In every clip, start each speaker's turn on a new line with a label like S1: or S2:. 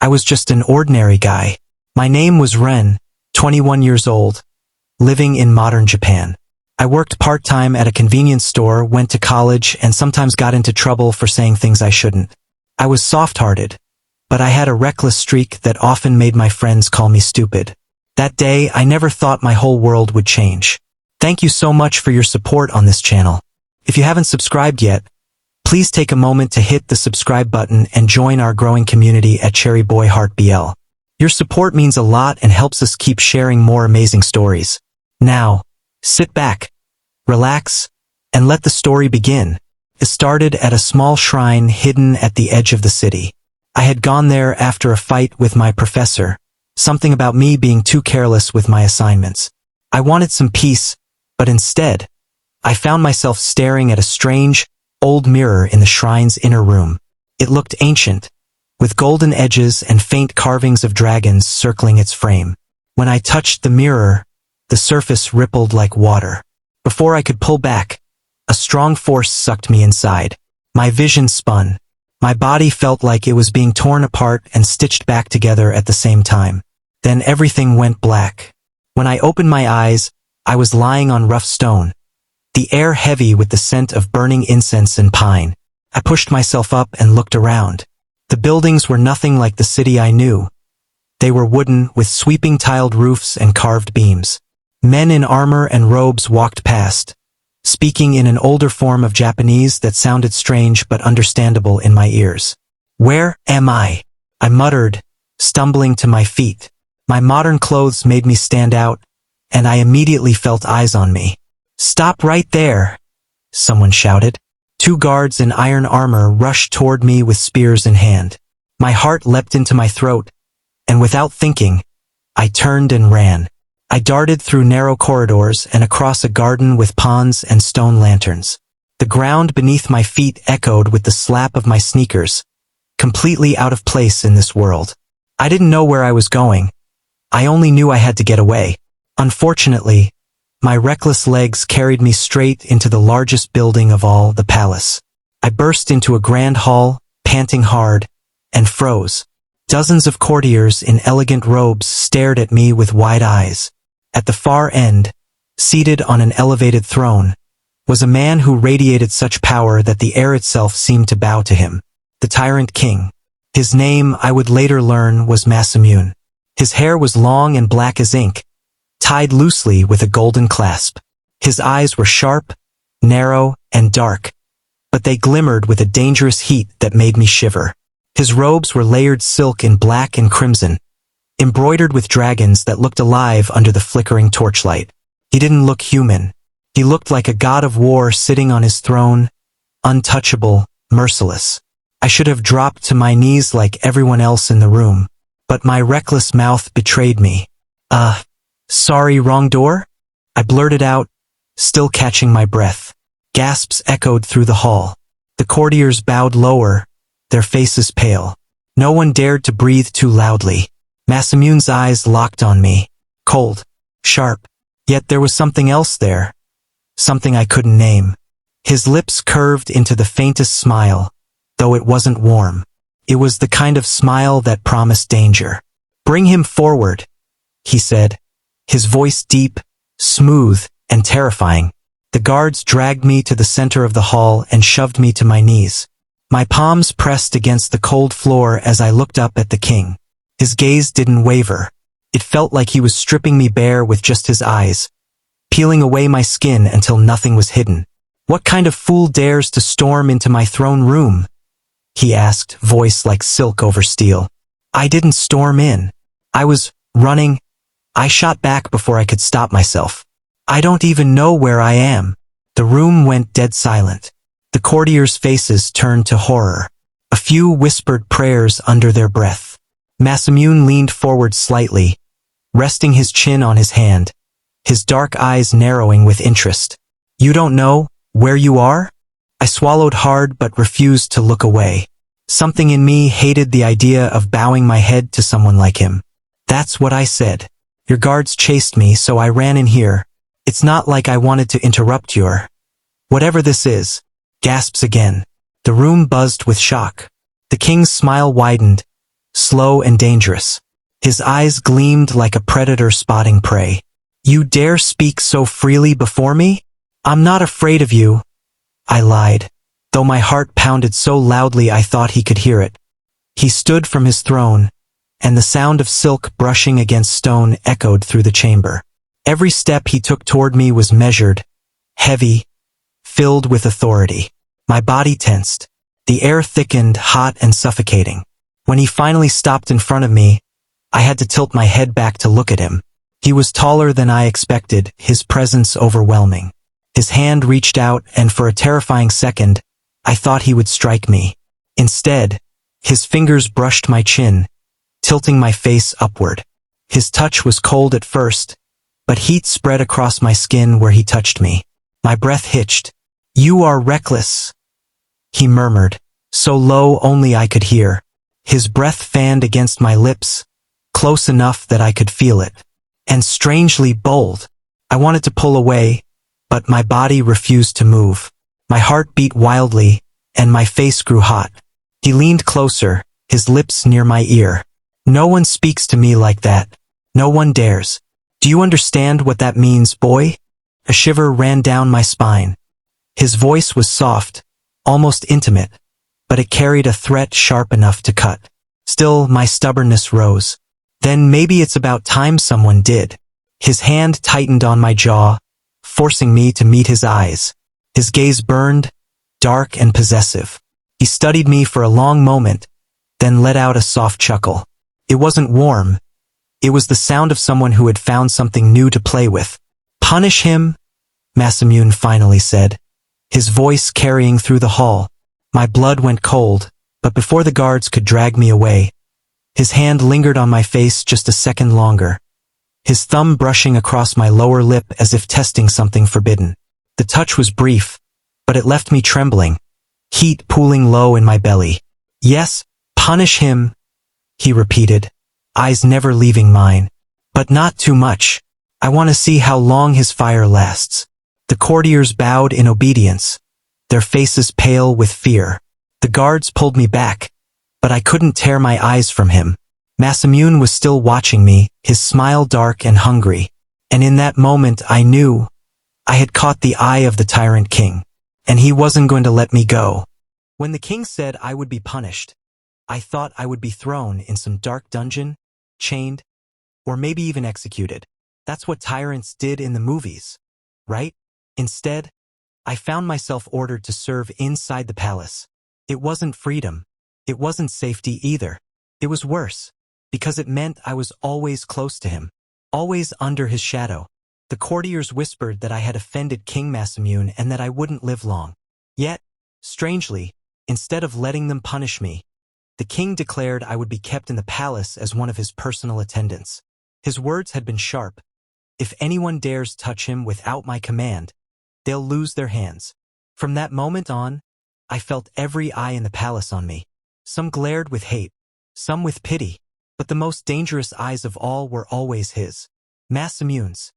S1: I was just an ordinary guy. My name was Ren, 21 years old, living in modern Japan. I worked part-time at a convenience store, went to college, and sometimes got into trouble for saying things I shouldn't. I was soft-hearted, but I had a reckless streak that often made my friends call me stupid. That day, I never thought my whole world would change. Thank you so much for your support on this channel. If you haven't subscribed yet, please take a moment to hit the subscribe button and join our growing community at Cherry Boy Heart BL. Your support means a lot and helps us keep sharing more amazing stories. Now, sit back, relax, and let the story begin. It started at a small shrine hidden at the edge of the city. I had gone there after a fight with my professor, something about me being too careless with my assignments. I wanted some peace, but instead, I found myself staring at a strange, old mirror in the shrine's inner room. It looked ancient, with golden edges and faint carvings of dragons circling its frame. When I touched the mirror, the surface rippled like water. Before I could pull back, a strong force sucked me inside. My vision spun. My body felt like it was being torn apart and stitched back together at the same time. Then everything went black. When I opened my eyes, I was lying on rough stone, the air heavy with the scent of burning incense and pine. I pushed myself up and looked around. The buildings were nothing like the city I knew. They were wooden, with sweeping tiled roofs and carved beams. Men in armor and robes walked past, speaking in an older form of Japanese that sounded strange but understandable in my ears. "Where am I?" I muttered, stumbling to my feet. My modern clothes made me stand out, and I immediately felt eyes on me. "Stop right there!" someone shouted. Two guards in iron armor rushed toward me with spears in hand. My heart leapt into my throat, and without thinking, I turned and ran. I darted through narrow corridors and across a garden with ponds and stone lanterns. The ground beneath my feet echoed with the slap of my sneakers, completely out of place in this world. I didn't know where I was going. I only knew I had to get away. Unfortunately, my reckless legs carried me straight into the largest building of all, the palace. I burst into a grand hall, panting hard, and froze. Dozens of courtiers in elegant robes stared at me with wide eyes. At the far end, seated on an elevated throne, was a man who radiated such power that the air itself seemed to bow to him. The Tyrant King. His name, I would later learn, was Masamune. His hair was long and black as ink, tied loosely with a golden clasp. His eyes were sharp, narrow, and dark, but they glimmered with a dangerous heat that made me shiver. His robes were layered silk in black and crimson, embroidered with dragons that looked alive under the flickering torchlight. He didn't look human. He looked like a god of war sitting on his throne, untouchable, merciless. I should have dropped to my knees like everyone else in the room, but my reckless mouth betrayed me. Sorry, wrong door?" I blurted out, still catching my breath. Gasps echoed through the hall. The courtiers bowed lower, their faces pale. No one dared to breathe too loudly. Masamune's eyes locked on me, cold, sharp. Yet there was something else there, something I couldn't name. His lips curved into the faintest smile, though it wasn't warm. It was the kind of smile that promised danger. "Bring him forward," he said, his voice deep, smooth, and terrifying. The guards dragged me to the center of the hall and shoved me to my knees. My palms pressed against the cold floor as I looked up at the king. His gaze didn't waver. It felt like he was stripping me bare with just his eyes, peeling away my skin until nothing was hidden. "What kind of fool dares to storm into my throne room?" he asked, voice like silk over steel. I didn't storm in. I was running. I shot back before I could stop myself. "I don't even know where I am." The room went dead silent. The courtiers' faces turned to horror. A few whispered prayers under their breath. Masamune leaned forward slightly, resting his chin on his hand, his dark eyes narrowing with interest. "You don't know where you are?" I swallowed hard but refused to look away. Something in me hated the idea of bowing my head to someone like him. "That's what I said. Your guards chased me, so I ran in here. It's not like I wanted to interrupt your... whatever this is." Gasps again. The room buzzed with shock. The king's smile widened, slow and dangerous. His eyes gleamed like a predator spotting prey. "You dare speak so freely before me? I'm not afraid of you," I lied, though my heart pounded so loudly I thought he could hear it. He stood from his throne, and the sound of silk brushing against stone echoed through the chamber. Every step he took toward me was measured, heavy, filled with authority. My body tensed. The air thickened, hot and suffocating. When he finally stopped in front of me, I had to tilt my head back to look at him. He was taller than I expected, his presence overwhelming. His hand reached out, and for a terrifying second, I thought he would strike me. Instead, his fingers brushed my chin, tilting my face upward. His touch was cold at first, but heat spread across my skin where he touched me. My breath hitched. "You are reckless," he murmured, so low only I could hear. His breath fanned against my lips, close enough that I could feel it. And strangely bold. I wanted to pull away, but my body refused to move. My heart beat wildly, and my face grew hot. He leaned closer, his lips near my ear. "No one speaks to me like that. No one dares. Do you understand what that means, boy?" A shiver ran down my spine. His voice was soft, almost intimate, but it carried a threat sharp enough to cut. Still, my stubbornness rose. "Then maybe it's about time someone did." His hand tightened on my jaw, forcing me to meet his eyes. His gaze burned, dark and possessive. He studied me for a long moment, then let out a soft chuckle. It wasn't warm. It was the sound of someone who had found something new to play with. "Punish him," Masamune finally said, his voice carrying through the hall. My blood went cold, but before the guards could drag me away, his hand lingered on my face just a second longer, his thumb brushing across my lower lip as if testing something forbidden. The touch was brief, but it left me trembling, heat pooling low in my belly. "Yes, punish him," he repeated, eyes never leaving mine. "But not too much. I want to see how long his fire lasts." The courtiers bowed in obedience, their faces pale with fear. The guards pulled me back, but I couldn't tear my eyes from him. Masamune was still watching me, his smile dark and hungry, and in that moment I knew I had caught the eye of the tyrant king, and he wasn't going to let me go. When the king said I would be punished, I thought I would be thrown in some dark dungeon, chained, or maybe even executed. That's what tyrants did in the movies, right? Instead, I found myself ordered to serve inside the palace. It wasn't freedom. It wasn't safety either. It was worse, because it meant I was always close to him, always under his shadow. The courtiers whispered that I had offended King Masamune and that I wouldn't live long. Yet, strangely, instead of letting them punish me, the king declared I would be kept in the palace as one of his personal attendants. His words had been sharp. "If anyone dares touch him without my command, they'll lose their hands." From that moment on, I felt every eye in the palace on me. Some glared with hate, some with pity, but the most dangerous eyes of all were always his, Masamune's.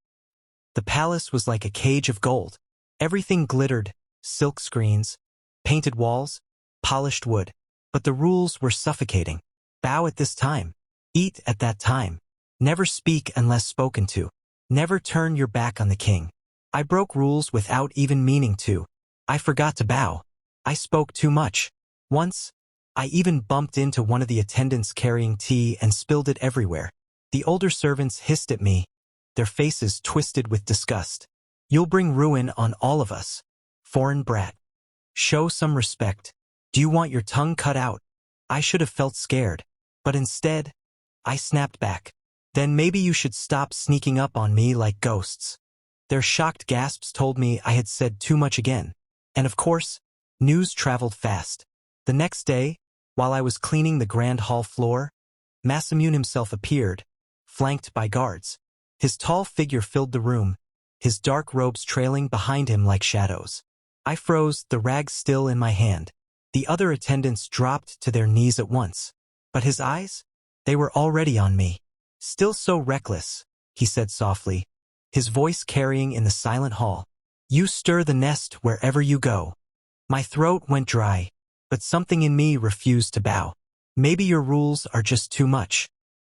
S1: The palace was like a cage of gold. Everything glittered, silk screens, painted walls, polished wood. But the rules were suffocating. Bow at this time. Eat at that time. Never speak unless spoken to. Never turn your back on the king. I broke rules without even meaning to. I forgot to bow. I spoke too much. Once, I even bumped into one of the attendants carrying tea and spilled it everywhere. The older servants hissed at me, their faces twisted with disgust. "You'll bring ruin on all of us. Foreign brat. Show some respect. Do you want your tongue cut out?" I should have felt scared, but instead, I snapped back. "Then maybe you should stop sneaking up on me like ghosts." Their shocked gasps told me I had said too much again. And of course, news traveled fast. The next day, while I was cleaning the grand hall floor, Masamune himself appeared, flanked by guards. His tall figure filled the room, his dark robes trailing behind him like shadows. I froze, the rag still in my hand. The other attendants dropped to their knees at once. But his eyes? They were already on me. "Still so reckless," he said softly, his voice carrying in the silent hall. "You stir the nest wherever you go." My throat went dry, but something in me refused to bow. Maybe your rules are just too much.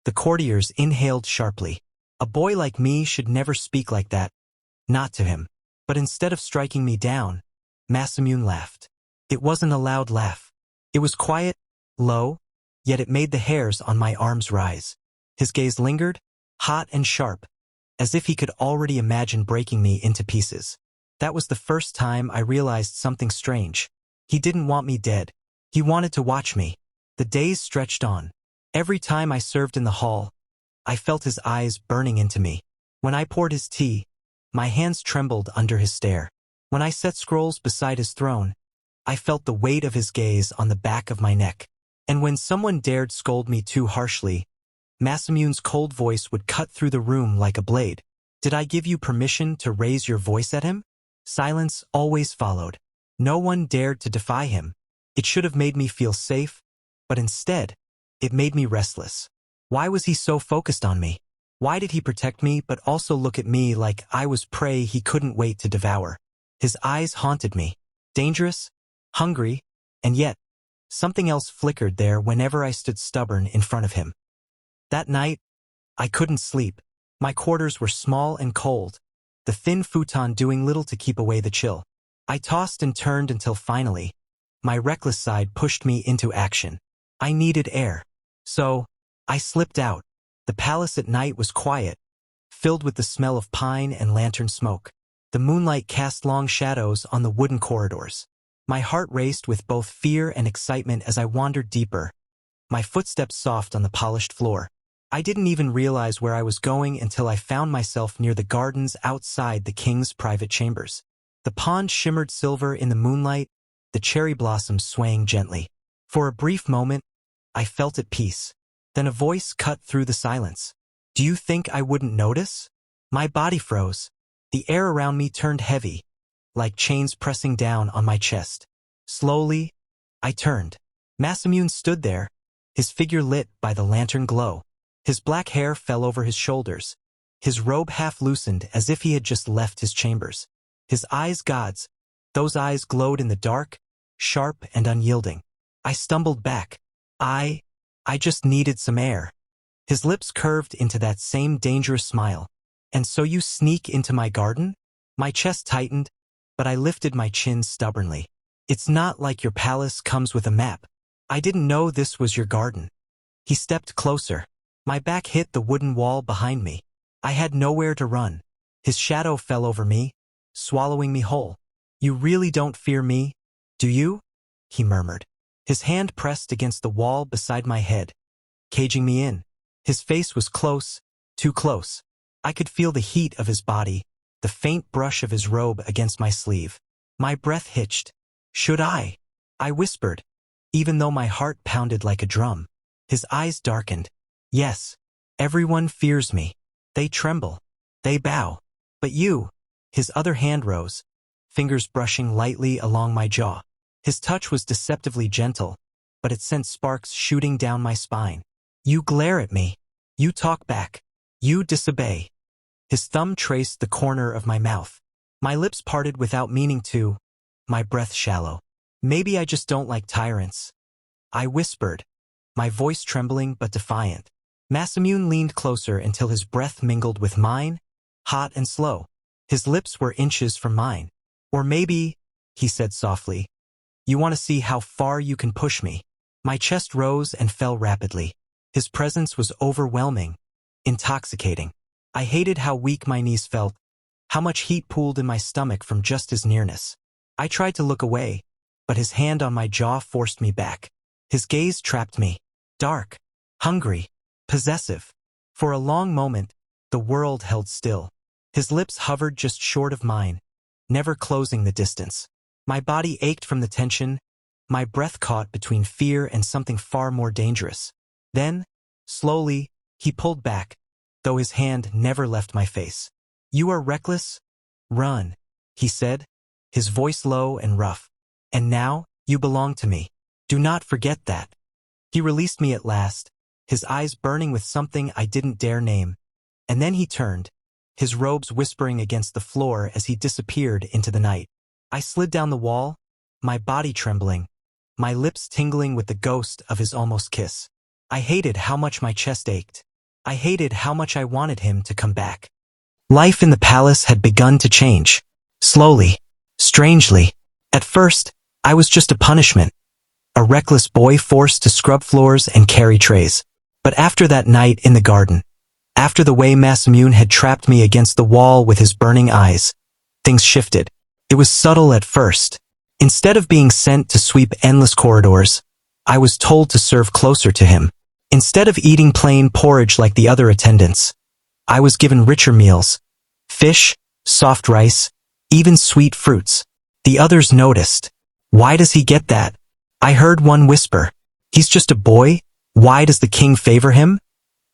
S1: The courtiers inhaled sharply. A boy like me should never speak like that. Not to him. But instead of striking me down, Masamune laughed. It wasn't a loud laugh. It was quiet, low, yet it made the hairs on my arms rise. His gaze lingered, hot and sharp, as if he could already imagine breaking me into pieces. That was the first time I realized something strange. He didn't want me dead. He wanted to watch me. The days stretched on. Every time I served in the hall, I felt his eyes burning into me. When I poured his tea, my hands trembled under his stare. When I set scrolls beside his throne, I felt the weight of his gaze on the back of my neck. And when someone dared scold me too harshly, Masamune's cold voice would cut through the room like a blade. Did I give you permission to raise your voice at him? Silence always followed. No one dared to defy him. It should have made me feel safe, but instead, it made me restless. Why was he so focused on me? Why did he protect me but also look at me like I was prey he couldn't wait to devour? His eyes haunted me. Dangerous, hungry, and yet, something else flickered there whenever I stood stubborn in front of him. That night, I couldn't sleep. My quarters were small and cold, the thin futon doing little to keep away the chill. I tossed and turned until finally, my reckless side pushed me into action. I needed air. So, I slipped out. The palace at night was quiet, filled with the smell of pine and lantern smoke. The moonlight cast long shadows on the wooden corridors. My heart raced with both fear and excitement as I wandered deeper, my footsteps soft on the polished floor. I didn't even realize where I was going until I found myself near the gardens outside the king's private chambers. The pond shimmered silver in the moonlight, the cherry blossoms swaying gently. For a brief moment, I felt at peace. Then a voice cut through the silence. Do you think I wouldn't notice? My body froze. The air around me turned heavy, like chains pressing down on my chest. Slowly, I turned. Masamune stood there, his figure lit by the lantern glow. His black hair fell over his shoulders, his robe half loosened as if he had just left his chambers. His eyes gods, those eyes glowed in the dark, sharp and unyielding. I stumbled back. I just needed some air. His lips curved into that same dangerous smile. And so you sneak into my garden? My chest tightened, but I lifted my chin stubbornly. It's not like your palace comes with a map. I didn't know this was your garden. He stepped closer. My back hit the wooden wall behind me. I had nowhere to run. His shadow fell over me, swallowing me whole. You really don't fear me, do you? He murmured. His hand pressed against the wall beside my head, caging me in. His face was close, too close. I could feel the heat of his body, the faint brush of his robe against my sleeve. My breath hitched. Should I? I whispered, even though my heart pounded like a drum. His eyes darkened. Yes, everyone fears me. They tremble. They bow. But you, his other hand rose, fingers brushing lightly along my jaw. His touch was deceptively gentle, but it sent sparks shooting down my spine. You glare at me. You talk back. You disobey. His thumb traced the corner of my mouth. My lips parted without meaning to, my breath shallow. Maybe I just don't like tyrants. I whispered, my voice trembling but defiant. Masamune leaned closer until his breath mingled with mine, hot and slow. His lips were inches from mine. Or maybe, he said softly, you want to see how far you can push me. My chest rose and fell rapidly. His presence was overwhelming, intoxicating. I hated how weak my knees felt, how much heat pooled in my stomach from just his nearness. I tried to look away, but his hand on my jaw forced me back. His gaze trapped me. Dark, hungry, possessive. For a long moment, the world held still. His lips hovered just short of mine, never closing the distance. My body ached from the tension, my breath caught between fear and something far more dangerous. Then, slowly, he pulled back, though his hand never left my face. You are reckless? Run, he said, his voice low and rough. And now, you belong to me. Do not forget that. He released me at last, his eyes burning with something I didn't dare name. And then he turned, his robes whispering against the floor as he disappeared into the night. I slid down the wall, my body trembling, my lips tingling with the ghost of his almost kiss. I hated how much my chest ached. I hated how much I wanted him to come back. Life in the palace had begun to change. Slowly. Strangely. At first, I was just a punishment. A reckless boy forced to scrub floors and carry trays. But after that night in the garden, after the way Masamune had trapped me against the wall with his burning eyes, things shifted. It was subtle at first. Instead of being sent to sweep endless corridors, I was told to serve closer to him. Instead of eating plain porridge like the other attendants, I was given richer meals. Fish, soft rice, even sweet fruits. The others noticed. Why does he get that? I heard one whisper. He's just a boy. Why does the king favor him?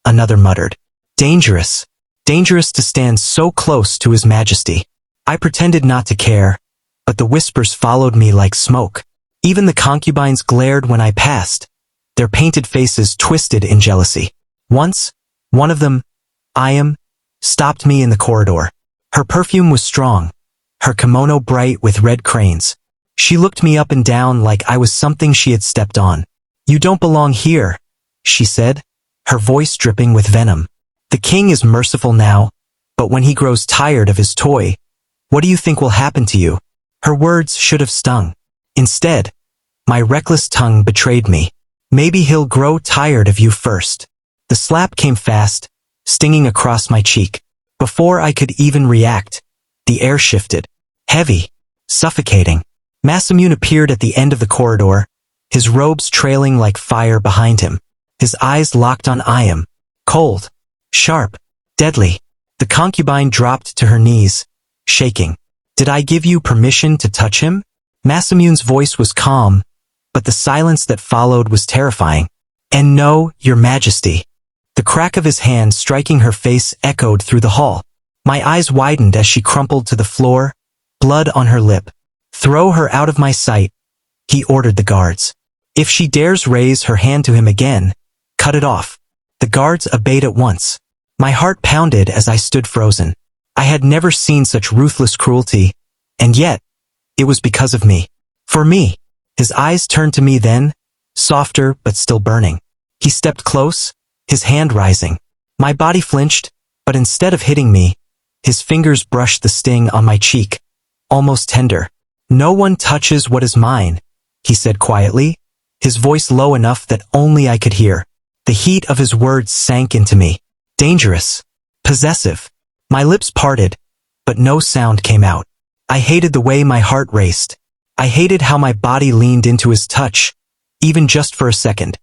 S1: Another muttered. Dangerous. Dangerous to stand so close to his majesty. I pretended not to care, but the whispers followed me like smoke. Even the concubines glared when I passed, their painted faces twisted in jealousy. Once, one of them, Ayam, stopped me in the corridor. Her perfume was strong, her kimono bright with red cranes. She looked me up and down like I was something she had stepped on. You don't belong here, she said, her voice dripping with venom. The king is merciful now, but when he grows tired of his toy, what do you think will happen to you? Her words should have stung. Instead, my reckless tongue betrayed me. Maybe he'll grow tired of you first. The slap came fast, stinging across my cheek. Before I could even react, the air shifted. Heavy, suffocating. Masamune appeared at the end of the corridor, his robes trailing like fire behind him. His eyes locked on Ayam. Cold, sharp, deadly. The concubine dropped to her knees, shaking. Did I give you permission to touch him? Masamune's voice was calm, but the silence that followed was terrifying. And no, your majesty. The crack of his hand striking her face echoed through the hall. My eyes widened as she crumpled to the floor, blood on her lip. Throw her out of my sight, he ordered the guards. If she dares raise her hand to him again, cut it off. The guards obeyed at once. My heart pounded as I stood frozen. I had never seen such ruthless cruelty, and yet, it was because of me. For me. His eyes turned to me then, softer but still burning. He stepped close, his hand rising. My body flinched, but instead of hitting me, his fingers brushed the sting on my cheek, almost tender. No one touches what is mine, he said quietly, his voice low enough that only I could hear. The heat of his words sank into me. Dangerous. Possessive. My lips parted, but no sound came out. I hated the way my heart raced. I hated how my body leaned into his touch, even just for a second.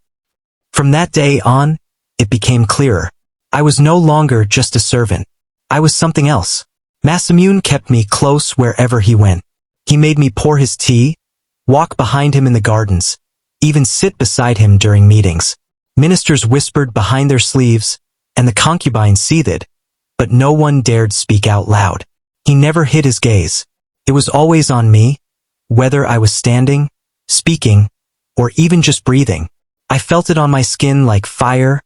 S1: From that day on, it became clearer. I was no longer just a servant. I was something else. Masamune kept me close wherever he went. He made me pour his tea, walk behind him in the gardens, even sit beside him during meetings. Ministers whispered behind their sleeves, and the concubines seethed, but no one dared speak out loud. He never hid his gaze. It was always on me, whether I was standing, speaking, or even just breathing. I felt it on my skin like fire,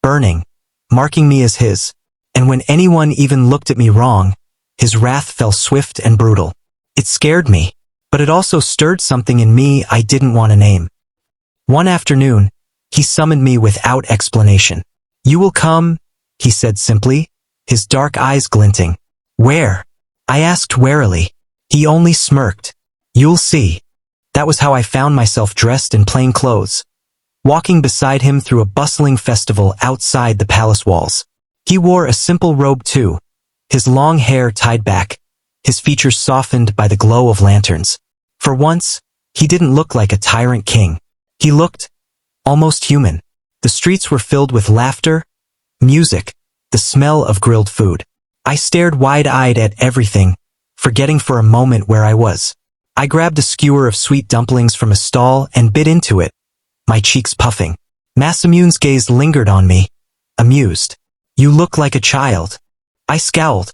S1: burning, marking me as his. And when anyone even looked at me wrong, his wrath fell swift and brutal. It scared me, but it also stirred something in me I didn't want to name. One afternoon, he summoned me without explanation. You will come, he said simply, his dark eyes glinting. Where? I asked warily. He only smirked. You'll see. That was how I found myself dressed in plain clothes, walking beside him through a bustling festival outside the palace walls. He wore a simple robe too, his long hair tied back, his features softened by the glow of lanterns. For once, he didn't look like a tyrant king. He looked almost human. The streets were filled with laughter, music, the smell of grilled food. I stared wide-eyed at everything, forgetting for a moment where I was. I grabbed a skewer of sweet dumplings from a stall and bit into it, my cheeks puffing. Masamune's gaze lingered on me, amused. You look like a child. I scowled,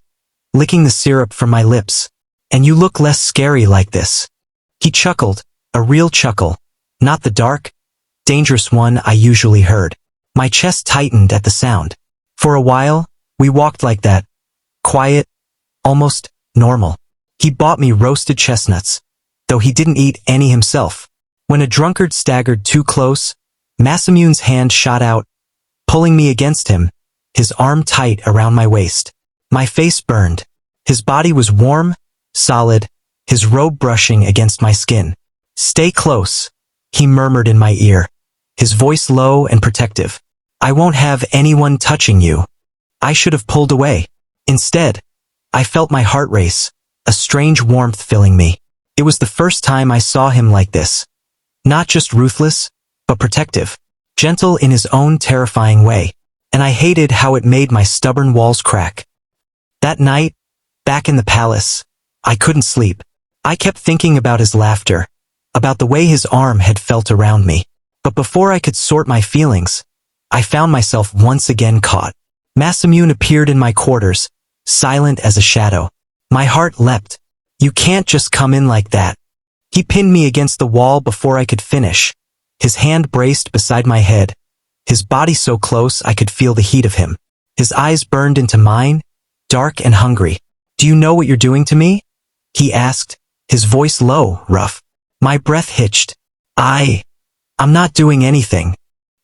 S1: licking the syrup from my lips. And you look less scary like this. He chuckled, a real chuckle, not the dark, dangerous one I usually heard. My chest tightened at the sound. For a while, we walked like that, quiet, almost normal. He bought me roasted chestnuts, though he didn't eat any himself. When a drunkard staggered too close, Masamune's hand shot out, pulling me against him, his arm tight around my waist. My face burned. His body was warm, solid, his robe brushing against my skin. "Stay close," he murmured in my ear, his voice low and protective. "I won't have anyone touching you." I should have pulled away. Instead, I felt my heart race, a strange warmth filling me. It was the first time I saw him like this. Not just ruthless, but protective, gentle in his own terrifying way. And I hated how it made my stubborn walls crack. That night, back in the palace, I couldn't sleep. I kept thinking about his laughter, about the way his arm had felt around me. But before I could sort my feelings, I found myself once again caught. Masamune appeared in my quarters, silent as a shadow. My heart leapt. "You can't just come in like that." He pinned me against the wall before I could finish, his hand braced beside my head, his body so close I could feel the heat of him. His eyes burned into mine, dark and hungry. "Do you know what you're doing to me?" he asked, his voice low, rough. My breath hitched. I'm not doing anything."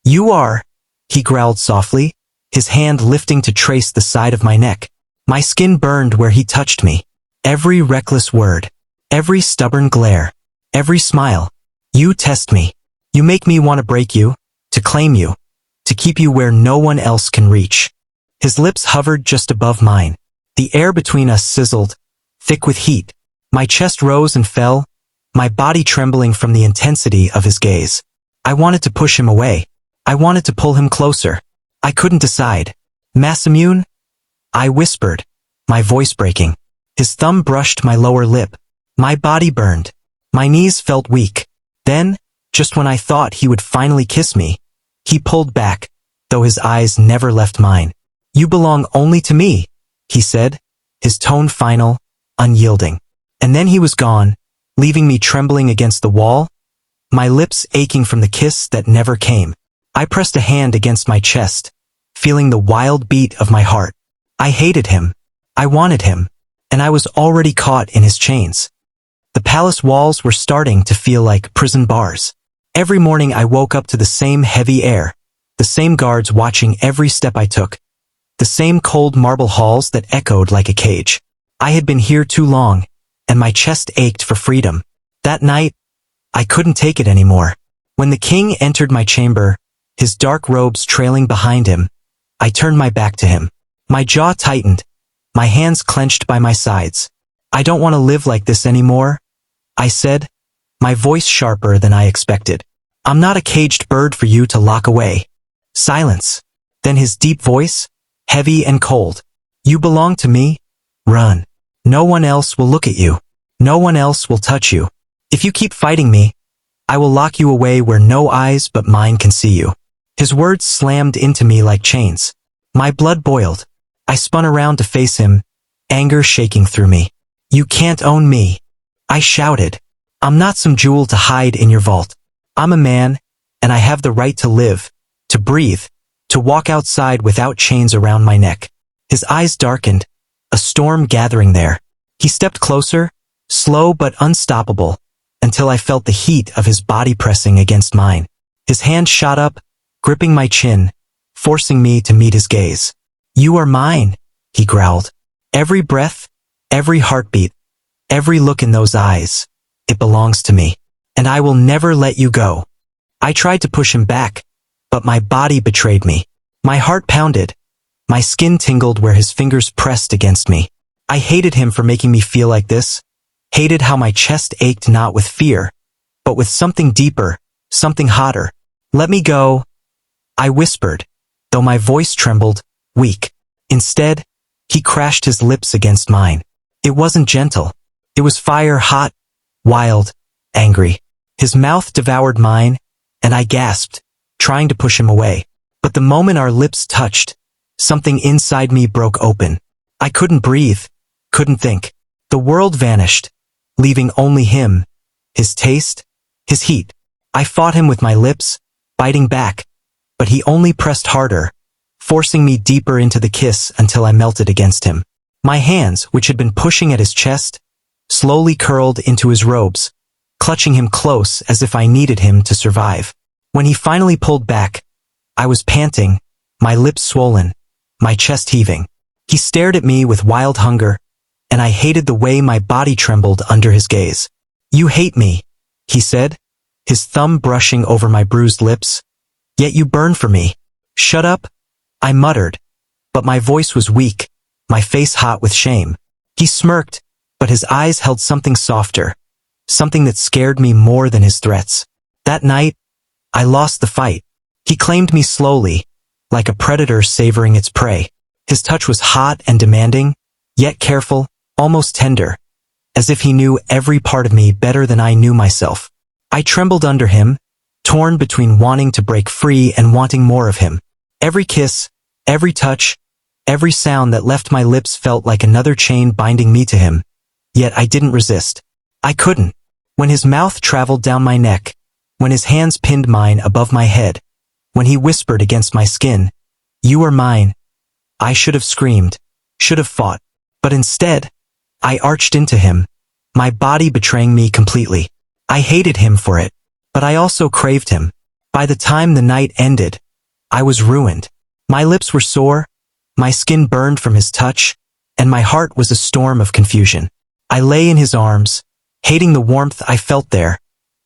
S1: "You are," he growled softly, his hand lifting to trace the side of my neck. My skin burned where he touched me. Every reckless word, every stubborn glare, every smile. "You test me. You make me want to break you, to claim you, to keep you where no one else can reach." His lips hovered just above mine. The air between us sizzled, thick with heat. My chest rose and fell, my body trembling from the intensity of his gaze. I wanted to push him away. I wanted to pull him closer. I couldn't decide. "Masamune?" I whispered, my voice breaking. His thumb brushed my lower lip. My body burned. My knees felt weak. Then, just when I thought he would finally kiss me, he pulled back, though his eyes never left mine. "You belong only to me," he said, his tone final, unyielding. And then he was gone, leaving me trembling against the wall, my lips aching from the kiss that never came. I pressed a hand against my chest, feeling the wild beat of my heart. I hated him. I wanted him. And I was already caught in his chains. The palace walls were starting to feel like prison bars. Every morning I woke up to the same heavy air, the same guards watching every step I took, the same cold marble halls that echoed like a cage. I had been here too long, and my chest ached for freedom. That night, I couldn't take it anymore. When the king entered my chamber, his dark robes trailing behind him, I turned my back to him. My jaw tightened, my hands clenched by my sides. "I don't want to live like this anymore," I said, my voice sharper than I expected. "I'm not a caged bird for you to lock away." Silence. Then his deep voice, heavy and cold. "You belong to me. Run. No one else will look at you. No one else will touch you. If you keep fighting me, I will lock you away where no eyes but mine can see you." His words slammed into me like chains. My blood boiled. I spun around to face him, anger shaking through me. "You can't own me," I shouted. "I'm not some jewel to hide in your vault. I'm a man, and I have the right to live, to breathe, to walk outside without chains around my neck." His eyes darkened, a storm gathering there. He stepped closer, slow but unstoppable, until I felt the heat of his body pressing against mine. His hand shot up, gripping my chin, forcing me to meet his gaze. "You are mine," he growled. "Every breath, every heartbeat, every look in those eyes, it belongs to me, and I will never let you go." I tried to push him back, but my body betrayed me. My heart pounded. My skin tingled where his fingers pressed against me. I hated him for making me feel like this, hated how my chest ached not with fear, but with something deeper, something hotter. "Let me go," I whispered, though my voice trembled, weak. Instead, he crashed his lips against mine. It wasn't gentle. It was fire, hot, wild, angry. His mouth devoured mine, and I gasped, trying to push him away. But the moment our lips touched, something inside me broke open. I couldn't breathe, couldn't think. The world vanished, leaving only him, his taste, his heat. I fought him with my lips, biting back, but he only pressed harder, forcing me deeper into the kiss until I melted against him. My hands, which had been pushing at his chest, slowly curled into his robes, clutching him close as if I needed him to survive. When he finally pulled back, I was panting, my lips swollen, my chest heaving. He stared at me with wild hunger, and I hated the way my body trembled under his gaze. "You hate me," he said, his thumb brushing over my bruised lips. "Yet you burn for me." "Shut up," I muttered, but my voice was weak, my face hot with shame. He smirked, but his eyes held something softer, something that scared me more than his threats. That night, I lost the fight. He claimed me slowly, like a predator savoring its prey. His touch was hot and demanding, yet careful, almost tender, as if he knew every part of me better than I knew myself. I trembled under him, torn between wanting to break free and wanting more of him. Every kiss, every touch, every sound that left my lips felt like another chain binding me to him, yet I didn't resist. I couldn't. When his mouth traveled down my neck, when his hands pinned mine above my head, when he whispered against my skin, "You are mine," I should have screamed, should have fought, but instead, I arched into him, my body betraying me completely. I hated him for it, but I also craved him. By the time the night ended, I was ruined. My lips were sore, my skin burned from his touch, and my heart was a storm of confusion. I lay in his arms, hating the warmth I felt there,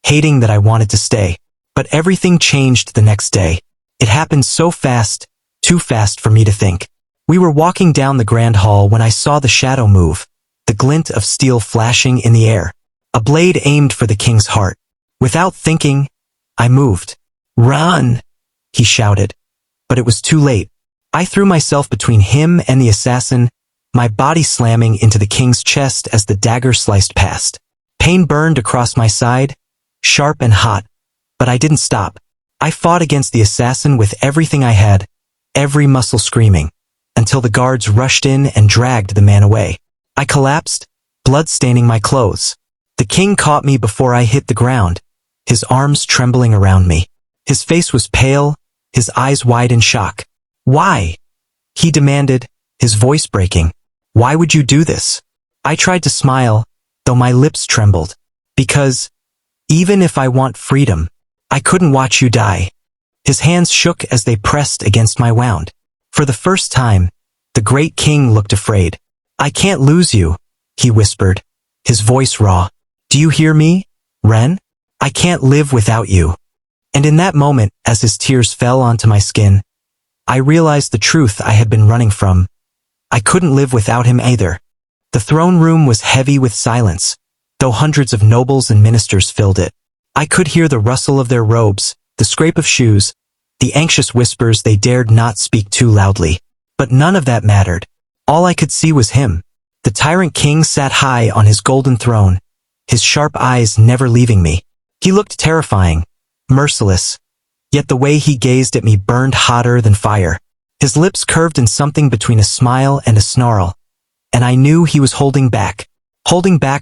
S1: hating that I wanted to stay. But everything changed the next day. It happened so fast, too fast for me to think. We were walking down the grand hall when I saw the shadow move, the glint of steel flashing in the air. A blade aimed for the king's heart. Without thinking, I moved. "Run!" he shouted. But it was too late. I threw myself between him and the assassin, my body slamming into the king's chest as the dagger sliced past. Pain burned across my side, sharp and hot, but I didn't stop. I fought against the assassin with everything I had, every muscle screaming, until the guards rushed in and dragged the man away. I collapsed, blood staining my clothes. The king caught me before I hit the ground, his arms trembling around me. His face was pale, his eyes wide in shock. "Why?" he demanded, his voice breaking. "Why would you do this?" I tried to smile, though my lips trembled. "Because, even if I want freedom, I couldn't watch you die." His hands shook as they pressed against my wound. For the first time, the great king looked afraid. "I can't lose you," he whispered, his voice raw. "Do you hear me, Ren? I can't live without you." And in that moment, as his tears fell onto my skin, I realized the truth I had been running from. I couldn't live without him either. The throne room was heavy with silence, though hundreds of nobles and ministers filled it. I could hear the rustle of their robes, the scrape of shoes, the anxious whispers they dared not speak too loudly. But none of that mattered. All I could see was him. The tyrant king sat high on his golden throne, his sharp eyes never leaving me. He looked terrifying, merciless, yet the way he gazed at me burned hotter than fire. His lips curved in something between a smile and a snarl, and I knew he was holding back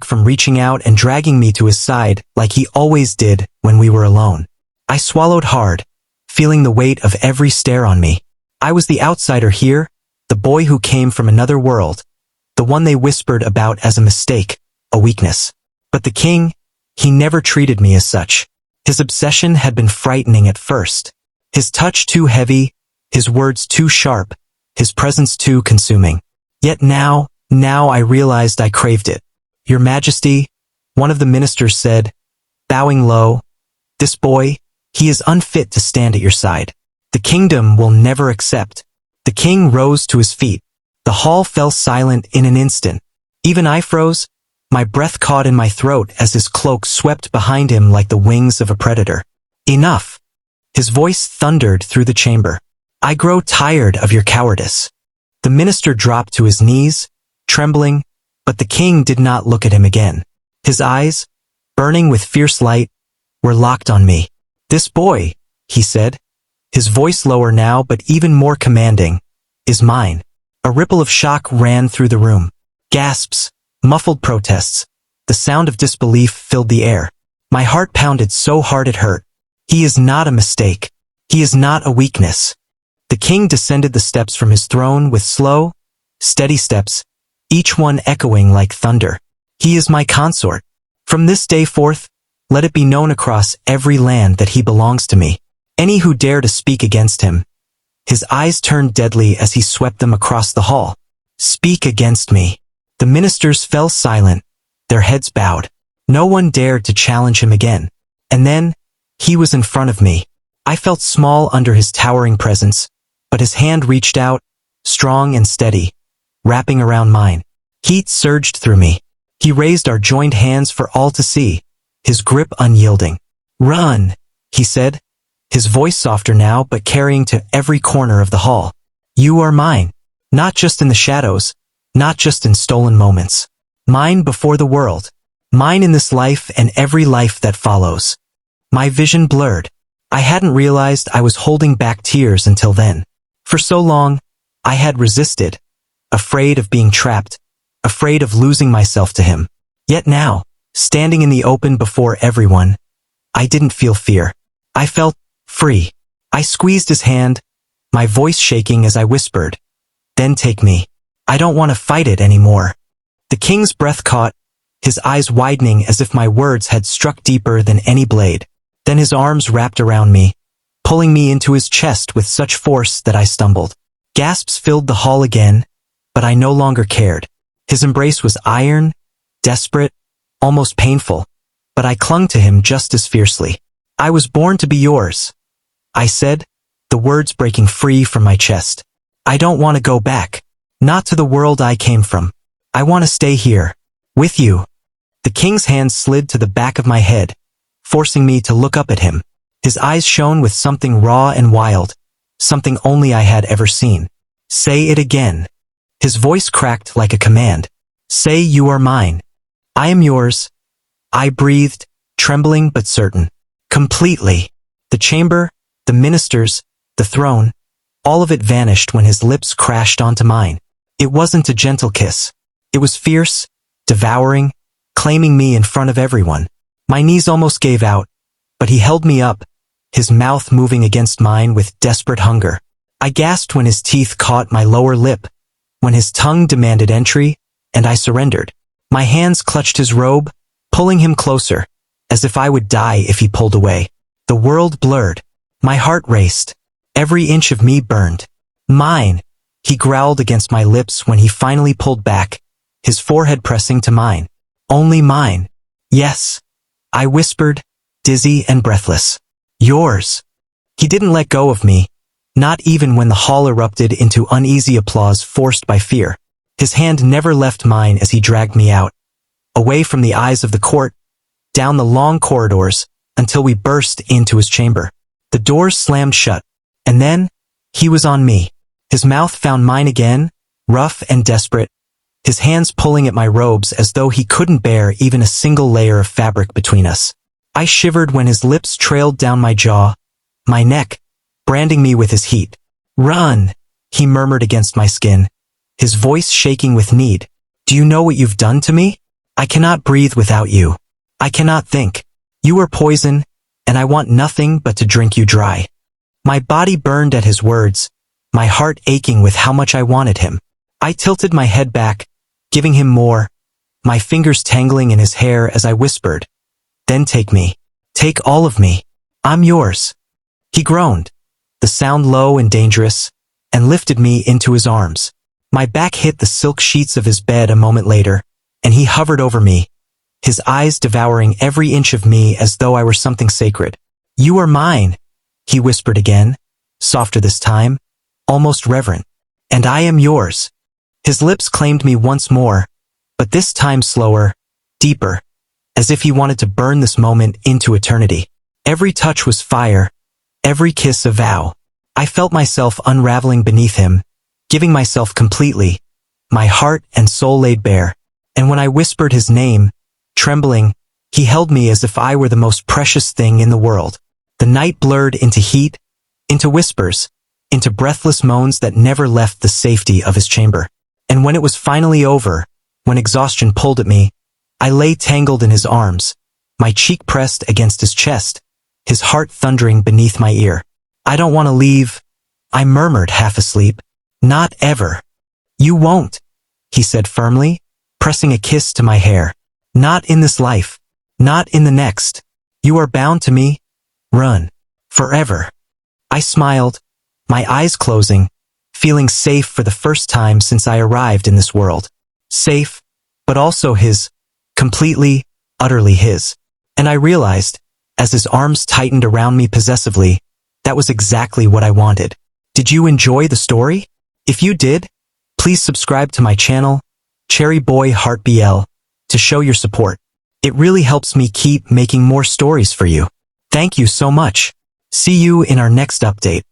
S1: from reaching out and dragging me to his side like he always did when we were alone. I swallowed hard, feeling the weight of every stare on me. I was the outsider here, the boy who came from another world, the one they whispered about as a mistake, a weakness. But the king, he never treated me as such. His obsession had been frightening at first. His touch too heavy, his words too sharp, his presence too consuming. Yet now I realized I craved it. "Your Majesty," one of the ministers said, bowing low, "this boy, he is unfit to stand at your side. The kingdom will never accept." The king rose to his feet. The hall fell silent in an instant. Even I froze, my breath caught in my throat as his cloak swept behind him like the wings of a predator. "Enough!" His voice thundered through the chamber. "I grow tired of your cowardice." The minister dropped to his knees, trembling, but the king did not look at him again. His eyes, burning with fierce light, were locked on me. "This boy," he said, his voice lower now but even more commanding, "is mine." A ripple of shock ran through the room. Gasps, muffled protests, the sound of disbelief filled the air. My heart pounded so hard it hurt. He is not a mistake. He is not a weakness. The king descended the steps from his throne with slow, steady steps, each one echoing like thunder. "He is my consort. From this day forth, Let it be known across every land that he belongs to me. Any who dare to speak against him. His eyes turned deadly as he swept them across the hall. Speak against me. The ministers fell silent, their heads bowed. No one dared to challenge him again. And then, he was in front of me. I felt small under his towering presence, but his hand reached out, strong and steady, wrapping around mine. Heat surged through me. He raised our joined hands for all to see, his grip unyielding. Run, he said, his voice softer now but carrying to every corner of the hall. You are mine, not just in the shadows, not just in stolen moments. Mine before the world. Mine in this life and every life that follows. My vision blurred. I hadn't realized I was holding back tears until then. For so long, I had resisted, afraid of being trapped, afraid of losing myself to him. Yet now, standing in the open before everyone, I didn't feel fear. I felt free. I squeezed his hand, my voice shaking as I whispered, "Then take me. I don't want to fight it anymore." The king's breath caught, his eyes widening as if my words had struck deeper than any blade. Then his arms wrapped around me, pulling me into his chest with such force that I stumbled. Gasps filled the hall again, but I no longer cared. His embrace was iron, desperate, almost painful, but I clung to him just as fiercely. I was born to be yours, I said, the words breaking free from my chest. I don't want to go back, not to the world I came from. I want to stay here, with you. The king's hand slid to the back of my head, forcing me to look up at him. His eyes shone with something raw and wild, something only I had ever seen. Say it again. His voice cracked like a command. Say you are mine. I am yours. I breathed, trembling but certain. Completely. The chamber, the ministers, the throne, all of it vanished when his lips crashed onto mine. It wasn't a gentle kiss. It was fierce, devouring, claiming me in front of everyone. My knees almost gave out, but he held me up, his mouth moving against mine with desperate hunger. I gasped when his teeth caught my lower lip, when his tongue demanded entry, and I surrendered. My hands clutched his robe, pulling him closer, as if I would die if he pulled away. The world blurred. My heart raced. Every inch of me burned. Mine, he growled against my lips when he finally pulled back, his forehead pressing to mine. Only mine. Yes, I whispered, dizzy and breathless. Yours. He didn't let go of me, not even when the hall erupted into uneasy applause forced by fear. His hand never left mine as he dragged me out, away from the eyes of the court, down the long corridors, until we burst into his chamber. The doors slammed shut, and then, he was on me. His mouth found mine again, rough and desperate, his hands pulling at my robes as though he couldn't bear even a single layer of fabric between us. I shivered when his lips trailed down my jaw, my neck, branding me with his heat. Run, he murmured against my skin, his voice shaking with need. Do you know what you've done to me? I cannot breathe without you. I cannot think. You are poison, and I want nothing but to drink you dry. My body burned at his words, my heart aching with how much I wanted him. I tilted my head back, giving him more, my fingers tangling in his hair as I whispered, "Then take me. Take all of me. I'm yours." He groaned, the sound low and dangerous, and lifted me into his arms. My back hit the silk sheets of his bed a moment later, and he hovered over me, his eyes devouring every inch of me as though I were something sacred. You are mine, he whispered again, softer this time, almost reverent. And I am yours. His lips claimed me once more, but this time slower, deeper, as if he wanted to burn this moment into eternity. Every touch was fire, every kiss a vow. I felt myself unraveling beneath him, giving myself completely, my heart and soul laid bare. And when I whispered his name, trembling, he held me as if I were the most precious thing in the world. The night blurred into heat, into whispers, into breathless moans that never left the safety of his chamber. And when it was finally over, when exhaustion pulled at me, I lay tangled in his arms, my cheek pressed against his chest, his heart thundering beneath my ear. I don't want to leave, I murmured half asleep. Not ever. You won't, he said firmly, pressing a kiss to my hair. Not in this life. Not in the next. You are bound to me, Run. Forever. I smiled, my eyes closing, feeling safe for the first time since I arrived in this world. Safe, but also his. Completely, utterly his. And I realized, as his arms tightened around me possessively, that was exactly what I wanted. Did you enjoy the story? If you did, please subscribe to my channel, Cherry Boy Heart BL, to show your support. It really helps me keep making more stories for you. Thank you so much. See you in our next update.